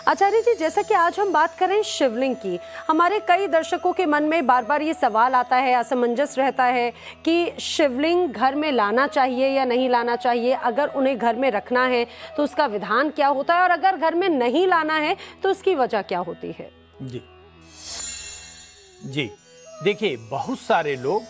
आचार्य जी, जैसा कि आज हम बात करें शिवलिंग की, हमारे कई दर्शकों के मन में बार बार ये सवाल आता है, असमंजस रहता है कि शिवलिंग घर में लाना चाहिए या नहीं लाना चाहिए। अगर उन्हें घर में रखना है तो उसका विधान क्या होता है, और अगर घर में नहीं लाना है तो उसकी वजह क्या होती है? जी देखिए, बहुत सारे लोग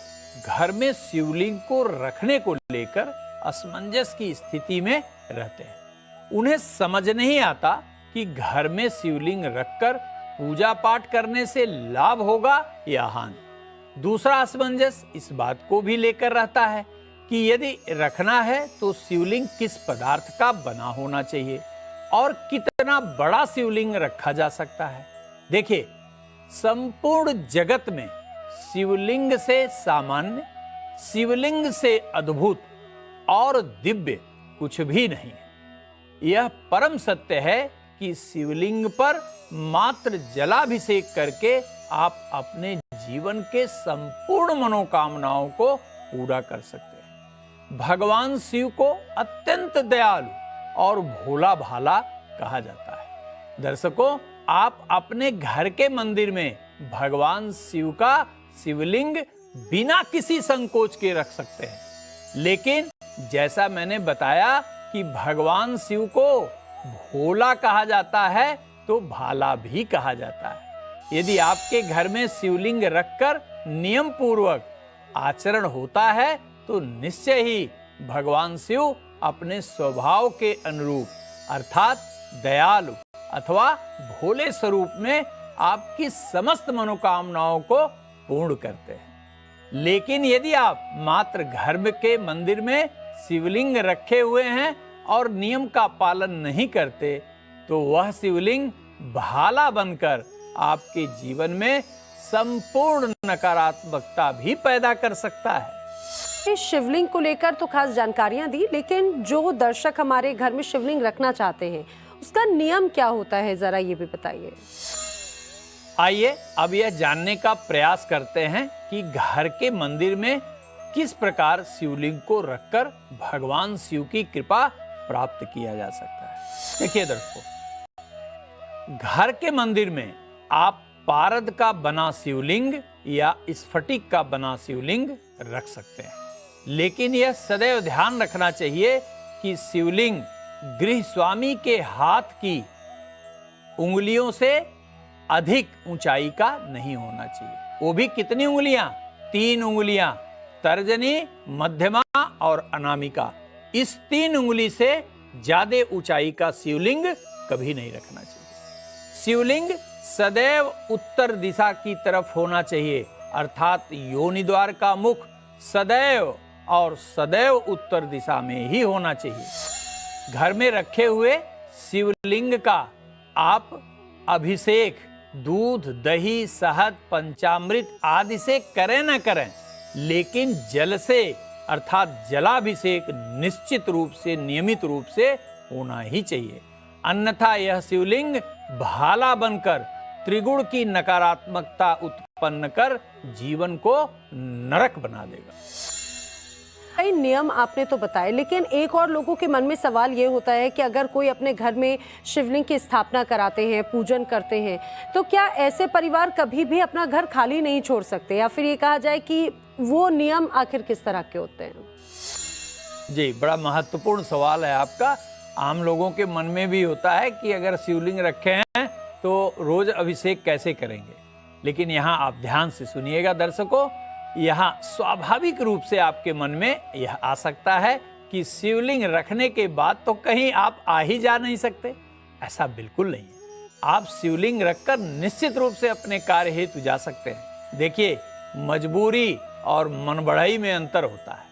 घर में शिवलिंग को रखने को लेकर असमंजस की स्थिति में रहते हैं। उन्हें समझ नहीं आता कि घर में शिवलिंग रखकर पूजा पाठ करने से लाभ होगा या हानि। दूसरा असमंजस इस बात को भी लेकर रहता है कि यदि रखना है तो शिवलिंग किस पदार्थ का बना होना चाहिए और कितना बड़ा शिवलिंग रखा जा सकता है। देखिए, संपूर्ण जगत में शिवलिंग से सामान्य, शिवलिंग से अद्भुत और दिव्य कुछ भी नहीं है। यह परम सत्य है कि शिवलिंग पर मात्र जलाभिषेक करके आप अपने जीवन के संपूर्ण मनोकामनाओं को पूरा कर सकते हैं। भगवान शिव को अत्यंत दयालु और भोला भाला कहा जाता है। दर्शकों, आप अपने घर के मंदिर में भगवान शिव का शिवलिंग बिना किसी संकोच के रख सकते हैं, लेकिन जैसा मैंने बताया कि भगवान शिव को भोला कहा जाता है तो भाला भी कहा जाता है। यदि आपके घर में शिवलिंग रखकर नियम पूर्वक आचरण होता है तो निश्चय ही भगवान शिव अपने स्वभाव के अनुरूप अर्थात दयालु अथवा भोले स्वरूप में आपकी समस्त मनोकामनाओं को पूर्ण करते हैं। लेकिन यदि आप मात्र घर के मंदिर में शिवलिंग रखे हुए हैं और नियम का पालन नहीं करते तो वह शिवलिंग भाला बनकर आपके जीवन में संपूर्ण नकारात्मकता भी पैदा कर सकता है। इस शिवलिंग को लेकर तो खास जानकारियां दी, लेकिन जो दर्शक हमारे घर में शिवलिंग रखना चाहते हैं उसका नियम क्या होता है, जरा ये भी बताइए। आइए अब यह जानने का प्रयास करते हैं कि घर के मंदिर में किस प्रकार शिवलिंग को रखकर भगवान शिव की कृपा प्राप्त किया जा सकता है। देखिए दर्शकों, घर के मंदिर में आप पारद का बना शिवलिंग या स्फटिक का बना शिवलिंग रख सकते हैं, लेकिन यह सदैव ध्यान रखना चाहिए कि शिवलिंग गृह स्वामी के हाथ की उंगलियों से अधिक ऊंचाई का नहीं होना चाहिए। वो भी कितनी उंगलियां? 3 उंगलियां, तर्जनी, मध्यमा और अनामिका। इस 3 उंगली से ज्यादा ऊंचाई का शिवलिंग कभी नहीं रखना चाहिए। शिवलिंग सदैव उत्तर दिशा की तरफ होना चाहिए, अर्थात योनि द्वार का मुख सदैव और सदैव उत्तर दिशा में ही होना चाहिए। घर में रखे हुए शिवलिंग का आप अभिषेक दूध, दही, शहद, पंचामृत आदि से करें न करें, लेकिन जल से अर्थात जलाभिषेक निश्चित रूप से, नियमित रूप से होना ही चाहिए। अन्यथा यह शिवलिंग भाला बनकर त्रिगुण की नकारात्मकता उत्पन्न कर जीवन को नरक बना देगा। कई नियम आपने तो बताए, लेकिन एक और लोगों के मन में सवाल ये होता है कि अगर कोई अपने घर में शिवलिंग की स्थापना कराते हैं, पूजन करते हैं, तो क्या ऐसे परिवार कभी भी अपना घर खाली नहीं छोड़ सकते, या फिर ये कहा जाए कि वो नियम आखिर किस तरह के होते हैं? जी, बड़ा महत्वपूर्ण सवाल है आपका। आम लोगों के मन में भी होता है कि अगर शिवलिंग रखे हैं तो रोज अभिषेक कैसे करेंगे, लेकिन यहाँ आप ध्यान से सुनिएगा दर्शकों, यहाँ स्वाभाविक रूप से आपके मन में यह आ सकता है कि शिवलिंग रखने के बाद तो कहीं आप आ ही जा नहीं सकते। ऐसा बिल्कुल नहीं है। आप शिवलिंग रखकर निश्चित रूप से अपने कार्य हेतु जा सकते हैं। देखिए, मजबूरी और मनबढ़ाई में अंतर होता है।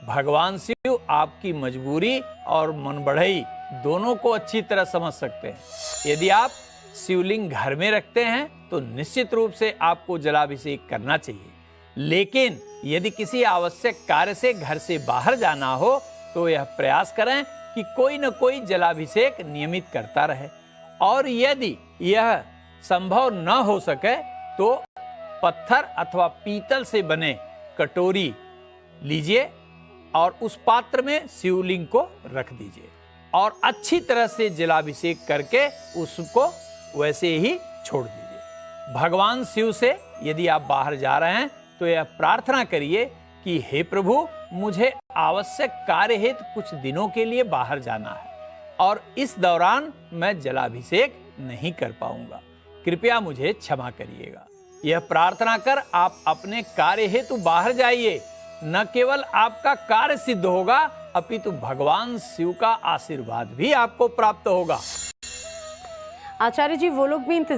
भगवान शिव आपकी मजबूरी और मनबढ़ाई दोनों को अच्छी तरह समझ सकते हैं। यदि आप शिवलिंग घर में रखते हैं तो निश्चित रूप से आपको जलाभिषेक करना चाहिए, लेकिन यदि किसी आवश्यक कार्य से घर से बाहर जाना हो तो यह प्रयास करें कि कोई न कोई जलाभिषेक नियमित करता रहे। और यदि यह संभव न हो सके तो पत्थर अथवा पीतल से बने कटोरी लीजिए और उस पात्र में शिवलिंग को रख दीजिए और अच्छी तरह से जलाभिषेक करके उसको वैसे ही छोड़ दीजिए। भगवान शिव से यदि आप बाहर जा रहे हैं तो यह प्रार्थना करिए कि हे प्रभु, मुझे आवश्यक कार्य हेतु कुछ दिनों के लिए बाहर जाना है और इस दौरान मैं जलाभिषेक नहीं कर पाऊंगा, कृपया मुझे क्षमा करिएगा। यह प्रार्थना कर आप अपने कार्य हेतु बाहर जाइए। न केवल आपका कार्य सिद्ध होगा अपितु भगवान शिव का आशीर्वाद भी आपको प्राप्त होगा। आचार्य जी, वो लोग भी इंतजार